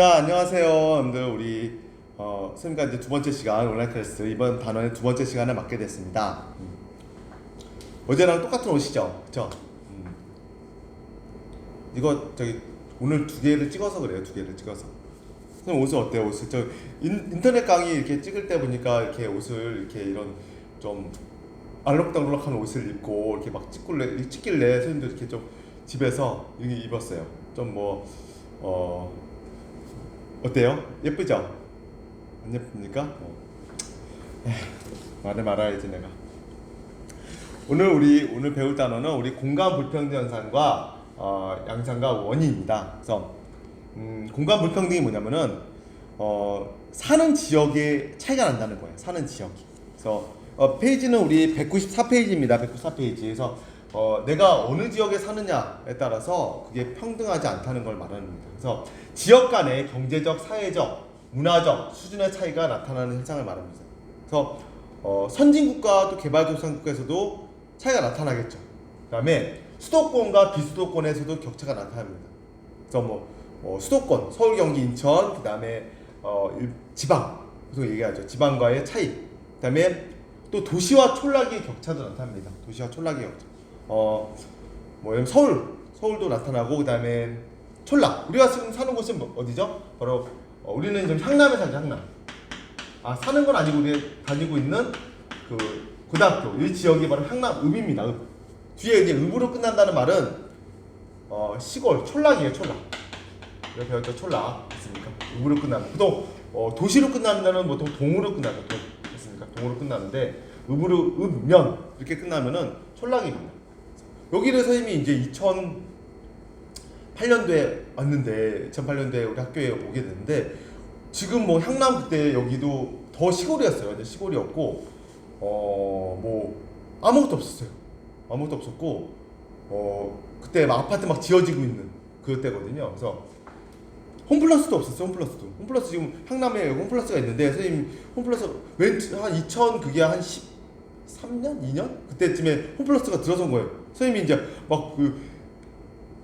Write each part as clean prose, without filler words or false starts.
자, 안녕하세요, 여러분들. 우리 선생님과 이제 두 번째 시간 온라인 클래스 이번 단원의 두 번째 시간을 맡게 됐습니다. 어제랑 똑같은 옷이죠, 그렇죠? 이거 저기 오늘 두 개를 찍어서 그래요, 두 개를 찍어서. 선생님 옷은 어때요? 옷을 저 인터넷 강의 이렇게 찍을 때 보니까 이렇게 옷을 이렇게 이런 좀 알록달록한 옷을 입고 이렇게 막 찍길래 선생님도 이렇게 좀 집에서 이렇게 입었어요. 좀 어때요? 예쁘죠? 안 예쁩니까? 말을 말아야지 내가. 오늘 배울 단어는 우리 공간 불평등 현상과 양상과 원인입니다. 그래서 공간 불평등이 뭐냐면은 사는 지역에 차이가 난다는 거예요. 사는 지역이. 그래서 페이지는 우리 194페이지입니다. 194페이지. 그래서 내가 어느 지역에 사느냐에 따라서 그게 평등하지 않다는 걸 말합니다. 그래서 지역 간의 경제적, 사회적, 문화적 수준의 차이가 나타나는 현상을 말합니다. 그래서 선진국과 또 개발도상국에서도 차이가 나타나겠죠. 그 다음에 수도권과 비수도권에서도 격차가 나타납니다. 그래서 수도권, 서울, 경기, 인천, 그 다음에 지방, 그래서 얘기하죠. 지방과의 차이. 그 다음에 또 도시와 촌락의 격차도 나타납니다. 도시와 촌락의 격차. 서울도 나타나고, 그 다음에 촌락. 우리가 지금 사는 곳은 어디죠? 바로 우리는 지금 향남에 살죠, 향남. 사는 건 아니고 우리 다니고 있는 그 고등학교, 이 지역이 바로 향남 읍입니다. 읍. 뒤에 이제 읍으로 끝난다는 말은 시골, 촌락이에요, 촌락. 우리가 배웠죠, 촌락. 됐습니까? 읍으로 끝나는. 보통 도시로 끝나는 데는 보통 동으로 끝나죠. 됐습니까? 동으로 끝나는데 읍면 이렇게 끝나면은 촌락입니다. 여기를 선생님이 이제 2008년도에 왔는데 2008년도에 우리 학교에 오게 됐는데 지금 향남 그때 여기도 더 시골이었어요. 이제 시골이었고 아무것도 없었어요. 아무것도 없었고 그때 막 아파트 막 지어지고 있는 그때거든요. 그래서 홈플러스도 없었어요. 홈플러스 지금 향남에 홈플러스가 있는데 선생님 홈플러스 한 2000 그게 한 13년? 2년? 그때쯤에 홈플러스가 들어선 거예요. 선생님이 이제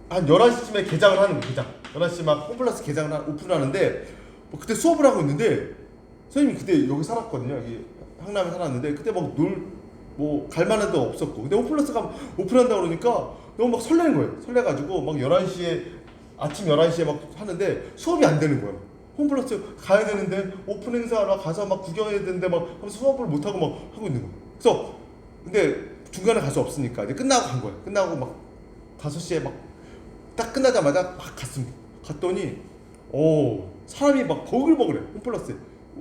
한 11시쯤에 개장을 하는 거예요. 11시 막 홈플러스 개장을 오픈을 하는데 그때 수업을 하고 있는데 선생님이 그때 여기 살았거든요. 여기 향남에 살았는데 그때 갈 만한 데가 없었고 근데 홈플러스가 오픈한다고 그러니까 너무 막 설레는 거예요. 설레가지고 막 11시에 아침 11시에 막 하는데 수업이 안 되는 거예요. 홈플러스 가야 되는데 오픈 행사하러 가서 막 구경해야 되는데 막 하면서 수업을 못 하고 막 하고 있는 거예요. 그래서 근데 중간에 갈 수 없으니까 이제 끝나고 간 거예요. 끝나고 막 5시에 막 딱 끝나자마자 막 갔습니다. 갔더니 사람이 막 버글버글해. 홈플러스에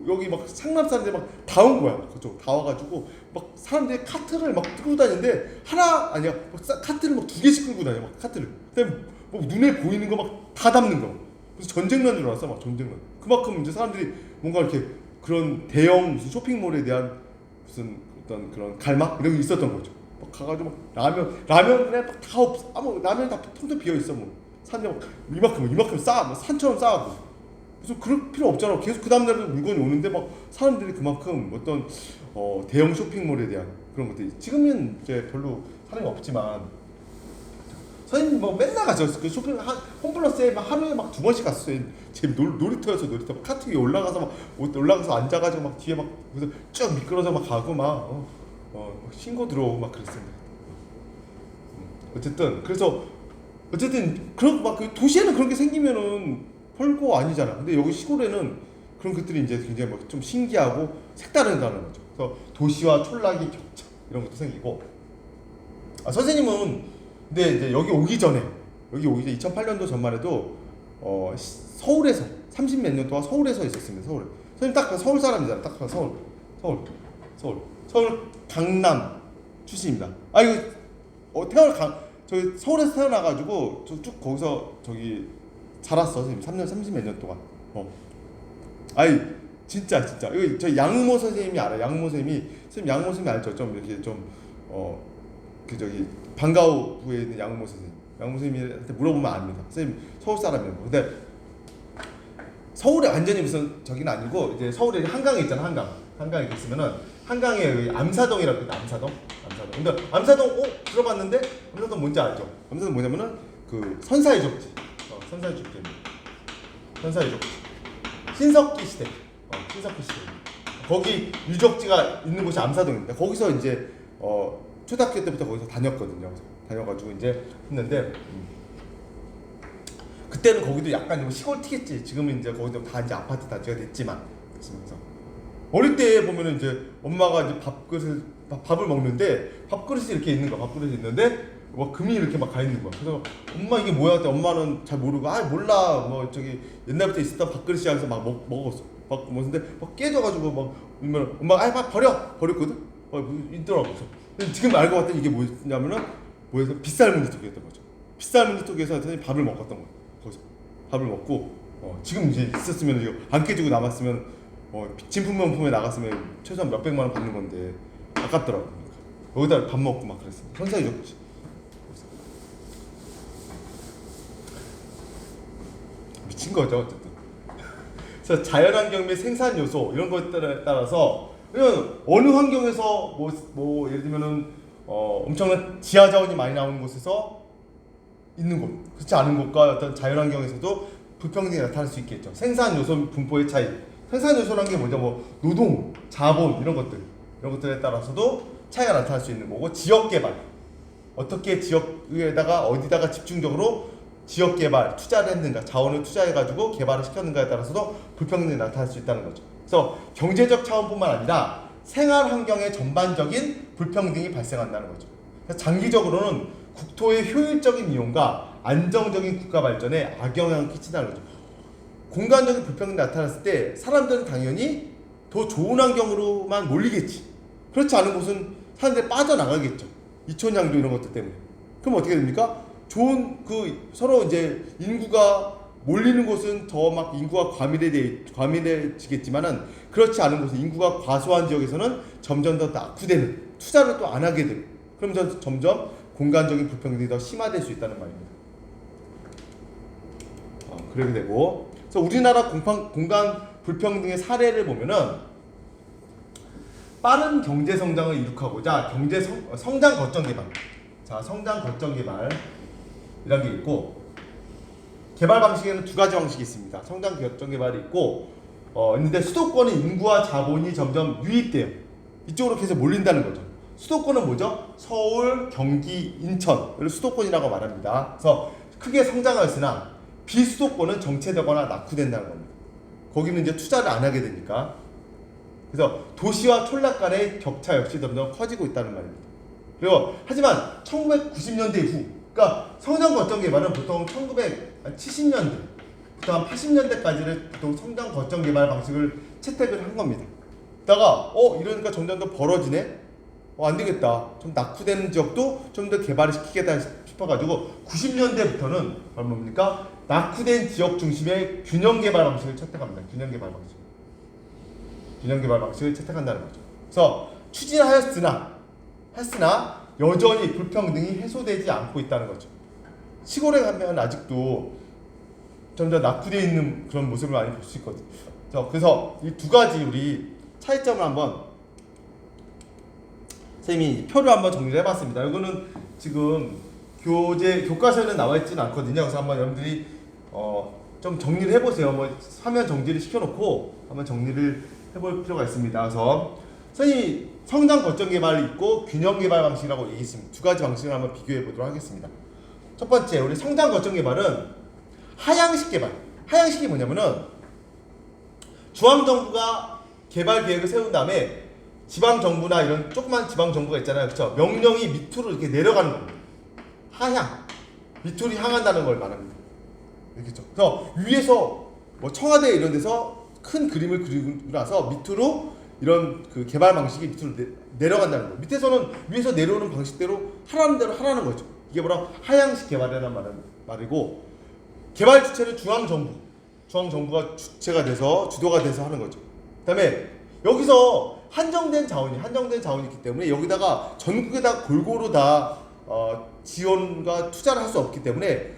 여기 막 상남 사람들이 막 다 온 거야. 그쪽 다 와가지고 막 사람들이 카트를 막 끌고 다니는데 카트를 막 2개씩 끌고 다녀. 막 카트를. 그다음에 눈에 보이는 거 막 다 담는 거. 그래서 전쟁난 줄 알았어. 막 전쟁난. 그만큼 이제 사람들이 뭔가 이렇게 그런 대형 무슨 쇼핑몰에 대한 무슨 어떤 그런 갈망 이런 게 있었던 거죠. 막 가가지고 막 라면에 막 다 없어. 라면 다 텅텅 비어 있어. 사람들 막 이만큼 쌓아, 산처럼 쌓아고. 그래서 그럴 필요 없잖아. 계속 그 다음날도 물건이 오는데 막 사람들이 그만큼 어떤 대형 쇼핑몰에 대한 그런 것들이 지금은 이제 별로 사람이 없지만 선생님 맨날 가죠. 그 홈플러스에 하루에 막 2번씩 갔어요. 제 놀이터에서 카트 위에 올라가서 앉아가지고 막 뒤에 막 그래서 쭉 미끄러져 막 가고 막 신고 들어오고 막 그랬습니다. 어쨌든 그런 그 도시에는 그런 게 생기면은 별거 아니잖아. 근데 여기 시골에는 그런 것들이 이제 굉장히 좀 신기하고 색다르다는 거죠. 그래서 도시와 촌락의 격차 이런 것도 생기고. 선생님은 근데 이제 여기 오기 전에 2008년도 전만 해도 서울에서 30몇 년 동안 서울에서 있었습니다. 서울. 선생님 딱 서울 사람이잖아. 딱 서울 강남 출신입니다. 이거 저기 서울에서 태어나가지고 쭉 거기서 저기 자랐어. 선생님 30몇 년 동안. 진짜 이거 저 양모 선생님이 알아요. 양모 선생님이 알죠. 좀 이렇게 저기 방과후에 있는 양모 선생님한테 물어보면 압니다. 선생님 서울 사람이에요. 근데 서울에 완전히 무슨 저기는 아니고 이제 서울에 한강에 있잖아. 한강에 있으면은 한강에 암사동이라고 있다. 암사동. 근데 암사동 들어봤는데 암사동 뭔지 알죠? 암사동 뭐냐면은 그 선사의 족지. 선사의 족지입니다. 선사의 족지. 신석기 시대. 신석기 시대. 거기 유적지가 있는 곳이 암사동입니다. 거기서 이제 초등학교 때부터 거기서 다녔거든요. 다녀가지고 이제 했는데 그때는 거기도 약간 좀 시골 튀겠지. 지금은 이제 거기도 다 이제 아파트 단지가 됐지만. 그래서 어릴 때 보면은 이제 엄마가 이제 밥을 먹는데 밥그릇이 이렇게 있는 거야. 밥그릇이 있는데 뭐 금이 이렇게 막 가 있는 거야. 그래서 엄마 이게 뭐야? 했더니 엄마는 잘 모르고 몰라. 뭐 저기 옛날부터 있었던 밥그릇이야. 해서 막 먹었어. 막 먹었는데 막 깨져가지고 막 엄마가 막 버렸거든. 있더라고. 그래서 지금 알고 봤더니 이게 뭐였냐면은 빗살무늬토기였던 거죠. 빗살무늬토기에서 밥을 먹었던 거야. 거기서 밥을 먹고 지금 이제 있었으면 이거 안 깨지고 남았으면 진품명품에 나갔으면 최소한 몇백만 원 받는 건데 아깝더라고. 여기다 밥 먹고 막 그랬어. 현상이었지. 미친 거죠 어쨌든. 그래서 자연환경 및 생산 요소 이런 것들에 따라서 어느 환경에서 뭐 예를 들면은 엄청난 지하 자원이 많이 나오는 곳에서 있는 곳, 그렇지 않은 곳과 어떤 자연환경에서도 불평등이 나타날 수 있겠죠. 생산 요소 분포의 차이. 생산 요소라는 게 뭐죠? 뭐 노동, 자본 이런 것들에 따라서도 차이가 나타날 수 있는 거고, 지역 개발. 어떻게 지역에다가 어디다가 집중적으로 지역 개발 투자를 했는가, 자원을 투자해가지고 개발을 시켰는가에 따라서도 불평등이 나타날 수 있다는 거죠. 그래서 경제적 차원뿐만 아니라 생활 환경의 전반적인 불평등이 발생한다는 거죠. 그래서 장기적으로는 국토의 효율적인 이용과 안정적인 국가 발전에 악영향을 끼친다는 거죠. 공간적인 불평등이 나타났을 때 사람들은 당연히 더 좋은 환경으로만 몰리겠지. 그렇지 않은 곳은 사람들이 빠져나가겠죠. 이촌양조 이런 것들 때문에. 그럼 어떻게 됩니까? 좋은 서로 이제 인구가 몰리는 곳은 더 막 인구가 과밀해지겠지만은, 그렇지 않은 곳은 인구가 과소한 지역에서는 점점 더 낙후되는, 투자를 또 안 하게 되고, 그러면서 점점 공간적인 불평등이 더 심화될 수 있다는 말입니다. 그렇게 되고, 그래서 우리나라 공간 불평등의 사례를 보면은 빠른 경제 성장을 이룩하고자 성장 거점 개발. 자, 성장 거점 개발 이런 게 있고, 개발 방식에는 두 가지 방식이 있습니다. 성장 거점 개발이 있고, 있는데 수도권의 인구와 자본이 점점 유입돼요. 이쪽으로 계속 몰린다는 거죠. 수도권은 뭐죠? 서울, 경기, 인천을 수도권이라고 말합니다. 그래서 크게 성장하였으나 비수도권은 정체되거나 낙후된다는 겁니다. 거기는 이제 투자를 안 하게 되니까. 그래서 도시와 촌락 간의 격차 역시 점점 커지고 있다는 말입니다. 그리고 하지만 1990년대 이후, 그러니까 성장 거점 개발은 보통 1970년대부터 한 80년대까지를 보통 성장 거점 개발 방식을 채택을 한 겁니다. 그러다가 이러니까 점점 더 벌어지네. 안 되겠다. 좀 낙후되는 지역도 좀 더 개발을 시키겠다 싶어가지고 90년대부터는 뭡니까? 낙후된 지역 중심의 균형 개발 방식을 채택합니다. 균형 개발 방식을 채택한다는 거죠. 그래서 추진하였으나 여전히 불평등이 해소되지 않고 있다는 거죠. 시골에 가면 아직도 점점 낙후되어 있는 그런 모습을 많이 볼 수 있거든요. 그래서 이 두 가지 우리 차이점을 한번 선생님이 표를 한번 정리를 해봤습니다. 이거는 지금 교과서에는 나와 있지는 않거든요. 그래서 한번 여러분들이 좀 정리를 해보세요. 뭐 화면 정지를 시켜놓고 한번 정리를 해볼 필요가 있습니다. 그래서 선생님이 성장 거점 개발이 있고 균형 개발 방식이라고 얘기했습니다. 두 가지 방식을 한번 비교해 보도록 하겠습니다. 첫 번째, 우리 성장 거점 개발은 하향식 개발. 하향식이 뭐냐면은 중앙정부가 개발 계획을 세운 다음에 지방정부나 이런 조그만 지방정부가 있잖아요. 그렇죠? 명령이 밑으로 이렇게 내려가는 겁니다. 하향. 밑으로 향한다는 걸 말합니다. 그렇죠? 그래서 위에서 뭐 청와대 이런 데서 큰 그림을 그리고 나서 밑으로 이런 그 개발 방식이 밑으로 내려간다는 거예요. 밑에서는 위에서 내려오는 방식대로 하라는 대로 하라는 거죠. 이게 뭐라 하향식 개발이라는 말이고, 개발 주체는 중앙정부가 주체가 돼서 주도가 돼서 하는 거죠. 그다음에 여기서 한정된 자원이 있기 때문에 여기다가 전국에다 골고루 다 지원과 투자를 할 수 없기 때문에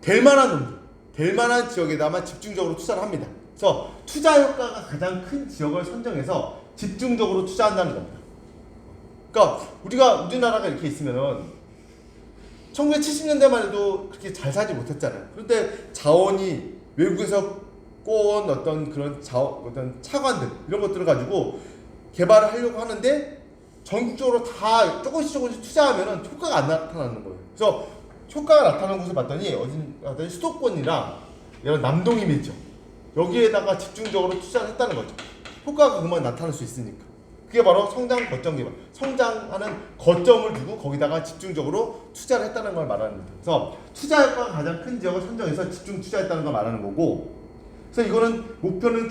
될 만한 지역에다만 집중적으로 투자를 합니다. 그래서 투자 효과가 가장 큰 지역을 선정해서 집중적으로 투자한다는 겁니다. 그러니까 우리나라가 이렇게 있으면은 1970년대만 해도 그렇게 잘 살지 못했잖아요. 그런데 자원이 외국에서 꼬은 어떤 그런 어떤 차관들 이런 것들을 가지고 개발을 하려고 하는데 전국적으로 다 조금씩 투자하면은 효과가 안 나타나는 거예요. 그래서 효과가 나타나는 곳을 봤더니 어디 수도권이나 이런 남동이겠죠. 여기에다가 집중적으로 투자를 했다는 거죠. 효과가 그만 나타날 수 있으니까. 그게 바로 성장 거점 개발. 성장하는 거점을 두고 거기다가 집중적으로 투자를 했다는 걸 말하는 거죠. 그래서 투자 효과가 가장 큰 지역을 선정해서 집중 투자했다는 걸 말하는 거고. 그래서 이거는 목표는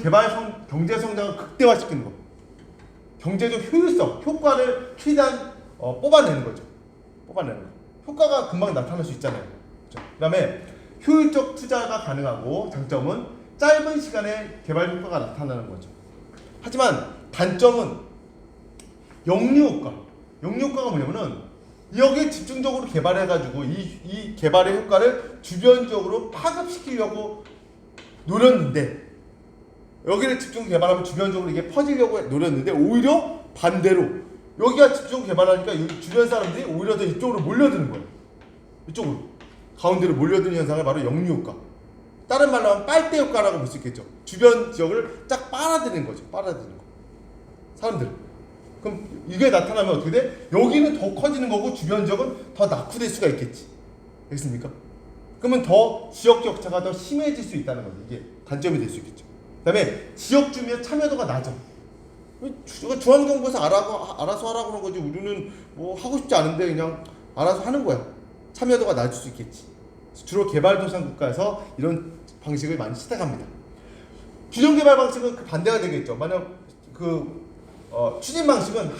경제 성장을 극대화시키는 거. 경제적 효율성, 효과를 최대한 뽑아내는 거죠. 뽑아내는 거. 효과가 금방 나타날 수 있잖아요. 그렇죠? 그다음에 효율적 투자가 가능하고 장점은 짧은 시간에 개발 효과가 나타나는 거죠. 하지만 단점은 역류 효과. 역류 효과가 뭐냐면은 여기에 집중적으로 개발해가지고 이 개발의 효과를 주변적으로 파급시키려고 노렸는데 여기를 집중 개발하면 주변적으로 이게 퍼지려고 노렸는데 오히려 반대로 여기가 집중 개발하니까 이 주변 사람들이 오히려 더 이쪽으로 몰려드는 거예요. 이쪽으로 가운데로 몰려드는 현상을 바로 역류 효과. 다른 말로 하면 빨대 효과라고 볼 수 있겠죠. 주변 지역을 쫙 빨아들이는 거죠. 빨아들이는 거. 사람들. 그럼 이게 나타나면 어떻게 돼? 여기는 더 커지는 거고 주변 지역은 더 낙후될 수가 있겠지. 알겠습니까? 그러면 더 지역 격차가 더 심해질 수 있다는 거죠. 이게 단점이 될 수 있겠죠. 그 다음에 지역 주민의 참여도가 낮아. 중앙정부에서 알아서 하라고 하는 거지 우리는 뭐 하고 싶지 않은데 그냥 알아서 하는 거야. 참여도가 낮을 수 있겠지. 주로 개발도상 국가에서 이런 방식을 많이 채택합니다. 균형개발 방식은 그 반대가 되겠죠. 만약 추진 방식은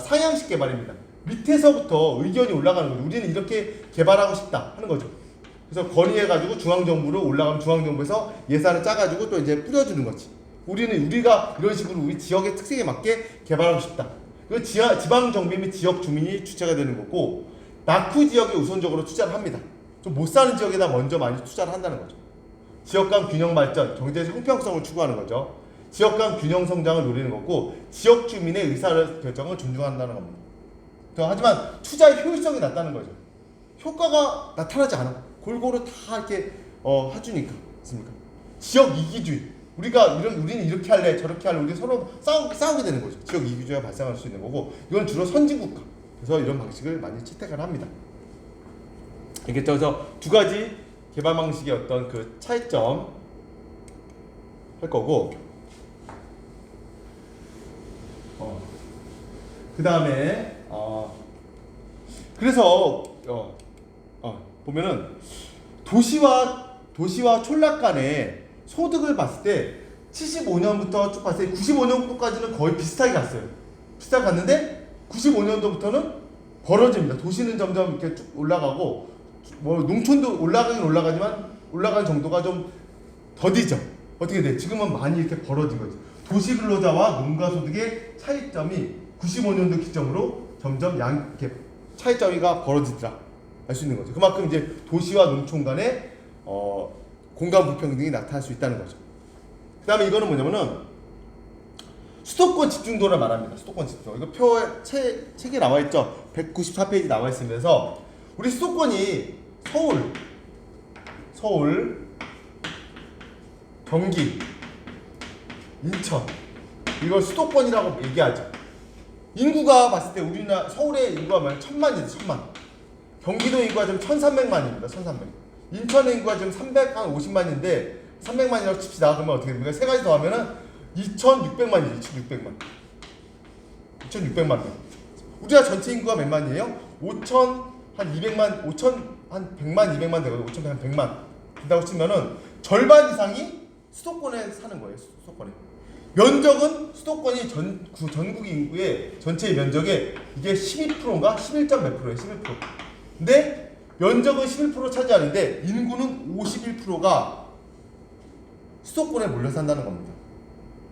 상향식 개발입니다. 밑에서부터 의견이 올라가는 거죠. 우리는 이렇게 개발하고 싶다 하는 거죠. 그래서 건의해가지고 중앙정부로 올라가면 중앙정부에서 예산을 짜가지고 또 이제 뿌려주는 거지. 우리가 이런 식으로 우리 지역의 특색에 맞게 개발하고 싶다. 그 지방정비 및 지역 주민이 주체가 되는 거고 낙후 지역에 우선적으로 투자를 합니다. 좀 못 사는 지역에다 먼저 많이 투자를 한다는 거죠. 지역 간 균형 발전, 경제적 형평성을 추구하는 거죠. 지역 간 균형 성장을 노리는 거고 지역 주민의 의사결정을 존중한다는 겁니다. 하지만 투자의 효율성이 낮다는 거죠. 효과가 나타나지 않아. 골고루 다 이렇게 해주니까. 맞습니까? 지역 이기주의. 우리는 이렇게 할래, 저렇게 할래. 우리 서로 싸우게 되는 거죠. 지역 이기주의가 발생할 수 있는 거고 이건 주로 선진국가. 그래서 이런 방식을 많이 채택을 합니다. 알겠죠? 그래서 두 가지 개발 방식의 어떤 그 차이점 할 거고 그 다음에 그래서 보면은 도시와 촌락 간의 소득을 봤을 때 75년부터 쭉 봤을 때 95년도까지는 거의 비슷하게 갔어요. 비슷하게 갔는데 95년도부터는 벌어집니다. 도시는 점점 이렇게 쭉 올라가고 뭐 농촌도 올라가긴 올라가지만 올라가는 정도가 좀 더디죠. 어떻게 돼? 지금은 많이 이렇게 벌어진 거지. 도시 근로자와 농가 소득의 차이점이 95년도 기점으로 점점 이렇게 차이점이가 벌어지더라. 알 수 있는 거죠. 그만큼 이제 도시와 농촌 간의 공간 불평등이 나타날 수 있다는 거죠. 그 다음에 이거는 뭐냐면은 수도권 집중도를 말합니다. 수도권 집중도. 이거 표에 책에 나와 있죠. 194페이지 나와 있으면서 우리 수도권이 서울, 경기, 인천 이걸 수도권이라고 얘기하죠. 인구가 봤을 때 우리나라 서울의 인구가 1000만이죠. 1000만. 경기도 인구가 지금 1300만입니다. 1300. 인천의 인구가 지금 350만인데 300만이라고 칩시다. 그러면 어떻게 됩니까? 세 가지 더하면은 2600만이죠. 2600만 명. 우리나라 전체 인구가 몇 만이에요? 5100만 되거든요. 5100만 된다고 치면은 절반 이상이 수도권에 사는 거예요. 수도권에. 면적은 수도권이 전국 인구의 전체 면적의 이게 12%인가 11점 몇 프로예요. 11%. 근데 면적은 11% 차지하는데 인구는 51%가 수도권에 몰려 산다는 겁니다.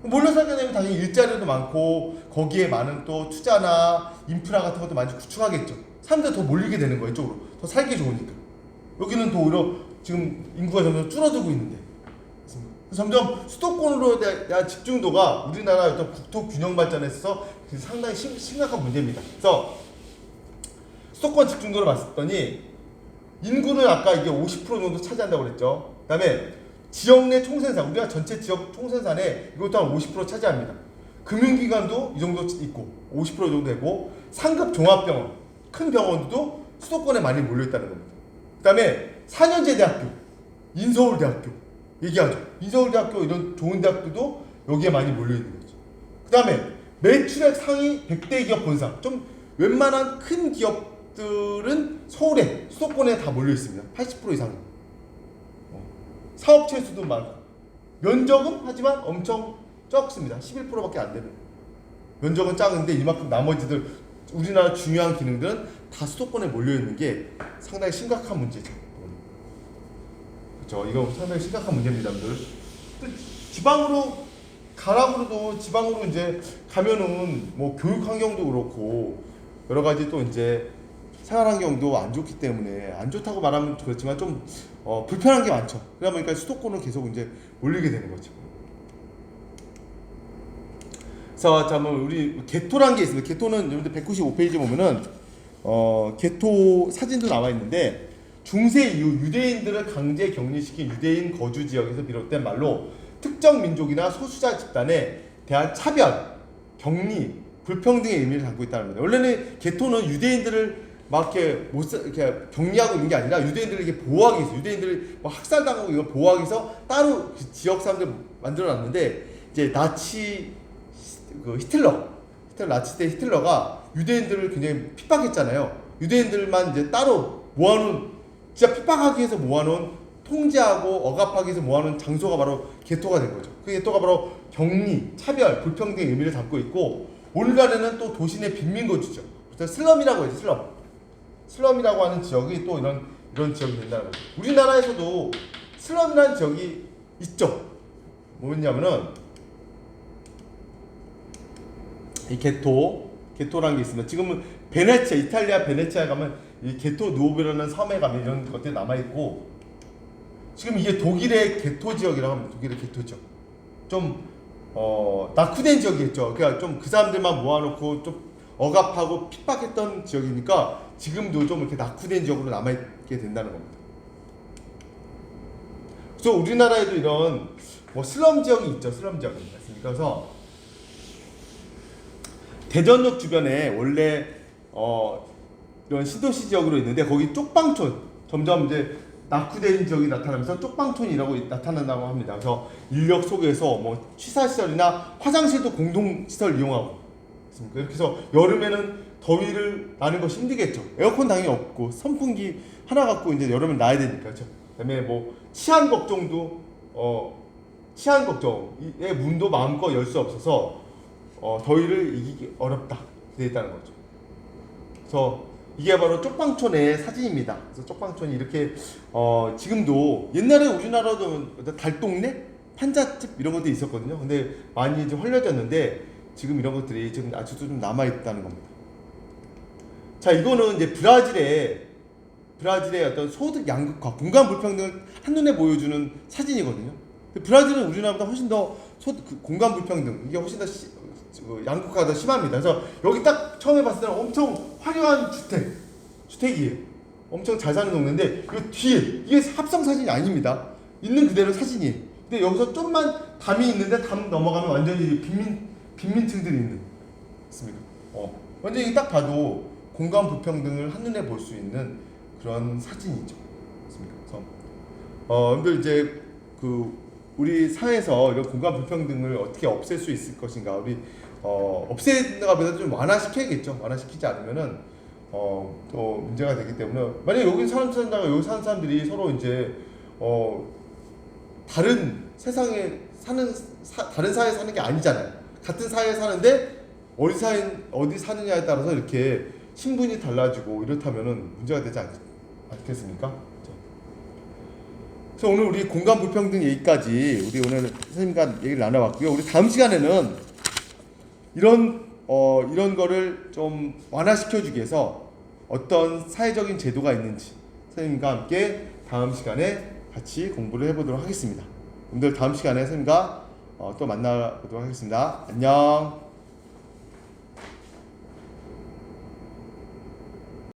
몰려 살게 되면 당연히 일자리도 많고 거기에 많은 또 투자나 인프라 같은 것도 많이 구축하겠죠. 사람들이 더 몰리게 되는 거예요. 이쪽으로. 더 살기 좋으니까. 여기는 또 오히려 지금 인구가 점점 줄어들고 있는데 점점 수도권으로 대한 집중도가 우리나라 어떤 국토 균형 발전에 있어서 상당히 심각한 문제입니다. 그래서 수도권 집중도를 봤더니 인구는 아까 이게 50% 정도 차지한다고 그랬죠. 그 다음에 지역 내 총생산, 우리가 전체 지역 총생산에 이것도 한 50% 차지합니다. 금융기관도 이 정도 있고 50% 정도 되고 상급 종합병원, 큰 병원도 수도권에 많이 몰려있다는 겁니다. 그 다음에 4년제 대학교, 인서울대학교 얘기하죠. 인서울대학교 이런 좋은 대학교도 여기에 많이 몰려있는 거죠. 그 다음에 매출액 상위 100대 기업 본사, 좀 웬만한 큰 기업들은 서울에, 수도권에 다 몰려있습니다. 80% 이상이. 사업체 수도 많고 면적은 하지만 엄청 적습니다. 11%밖에 안 되는. 면적은 작은데 이만큼 나머지들 우리나라 중요한 기능들은 다 수도권에 몰려있는 게 상당히 심각한 문제죠. 그렇죠. 이거 상당히 심각한 문제입니다, 여러분들. 지방으로 가라고도 지방으로 이제 가면은 뭐 교육 환경도 그렇고 여러 가지 또 이제 생활 환경도 안 좋기 때문에 안 좋다고 말하면 그렇지만 좀 불편한 게 많죠. 그러다 보니까 수도권은 계속 이제 몰리게 되는 거죠. 그래서 자, 우리 개토라는 게 있습니다. 개토는 여러분들 195페이지 보면은 개토 사진도 나와 있는데 중세 이후 유대인들을 강제 격리시킨 유대인 거주 지역에서 비롯된 말로 특정 민족이나 소수자 집단에 대한 차별, 격리, 불평등의 의미를 담고 있다는 겁니다. 원래는 개토는 유대인들을 막 이렇게 격리하고 있는 게 아니라 유대인들을 이렇게 보호하기 위해서, 유대인들을 뭐 학살당하고 이걸 보호하기 위해서 따로 그 지역 사람들 만들어 놨는데 이제 나치 때 히틀러가 유대인들을 굉장히 핍박했잖아요. 유대인들만 이제 따로 모아놓은, 진짜 핍박하기 위해서 모아놓은, 통제하고 억압하기 위해서 모아놓은 장소가 바로 개토가 된 거죠. 그 개토가 바로 격리, 차별, 불평등의 의미를 담고 있고 오늘날에는 또 도시 내 빈민거주죠. 그래서 슬럼이라고 해요. 슬럼이라고 하는 지역이 또 이런 지역이 된다는 거죠. 우리나라에서도 슬럼이라는 지역이 있죠. 뭐냐면은 이 게토라는 게 있습니다. 지금은 베네치아, 이탈리아 베네치아에 가면 이 게토 누오베라는 섬에 가면 이런 것들이 남아 있고, 지금 이게 독일의 게토 지역이라고 합니다. 독일의 게토 지역. 좀 낙후된 지역이겠죠. 그러니까 좀 그 사람들만 모아놓고 좀 억압하고 핍박했던 지역이니까 지금도 좀 이렇게 낙후된 지역으로 남아있게 된다는 겁니다. 그래서 우리나라에도 이런 뭐 슬럼 지역이 있죠. 슬럼 지역이 있습니까? 그래서 대전역 주변에 원래 이런 신도시 지역으로 있는데 거기 쪽방촌, 점점 이제 낙후된 지역이 나타나면서 쪽방촌이라고 나타난다고 합니다. 그래서 인력 속에서 뭐 취사시설이나 화장실도 공동시설 이용하고 있습니다. 이렇게 해서 여름에는 더위를 나는 것이 힘들겠죠. 에어컨 당연히 없고 선풍기 하나 갖고 이제 여름에 나야 되니까. 그렇죠? 그다음에 뭐 치안 걱정도 치안 걱정의 문도 마음껏 열 수 없어서 더위를 이기기 어렵다 되어 있다는 거죠. 그래서 이게 바로 쪽방촌의 사진입니다. 그래서 쪽방촌이 이렇게 지금도 옛날에 우리나라도 달동네, 판잣집 이런 것도 있었거든요. 근데 많이 이제 헐려졌는데 지금 이런 것들이 지금 아직도 좀 남아 있다는 겁니다. 자, 이거는 이제 브라질의 어떤 소득 양극화, 공간 불평등을 한눈에 보여주는 사진이거든요. 브라질은 우리나라보다 훨씬 더 공간 불평등, 이게 훨씬 더 양극화가 더 심합니다. 그래서 여기 딱 처음에 봤을 때는 엄청 화려한 주택이에요. 엄청 잘 사는 동네인데 이 뒤에 이게 합성 사진이 아닙니다. 있는 그대로 사진이에요. 근데 여기서 좀만 담이 있는데 담 넘어가면 완전히 빈민층들이 있습니다. 완전히 딱 봐도 공간 불평등을 한눈에 볼 수 있는 그런 사진이죠. 그래서 여러분들 이제 우리 사회에서 이런 공간 불평등을 어떻게 없앨 수 있을 것인가, 우리 없앤다가 보다 좀 완화시켜야겠죠. 완화시키지 않으면은 또 문제가 되기 때문에, 만약에 여기 사는 사람들과 여기 사는 사람들이 서로 이제 다른 세상에 다른 사회에 사는 게 아니잖아요. 같은 사회에 사는데 어디 사느냐에 따라서 이렇게 신분이 달라지고 이렇다면은 문제가 되지 않겠습니까? 그래서 오늘 우리 공간 불평등 얘기까지 우리 오늘 선생님과 얘기를 나눠봤고요. 우리 다음 시간에는 이런 거를 좀 완화시켜주기 위해서 어떤 사회적인 제도가 있는지 선생님과 함께 다음 시간에 같이 공부를 해보도록 하겠습니다. 여러분들 다음 시간에 선생님과 또 만나보도록 하겠습니다. 안녕.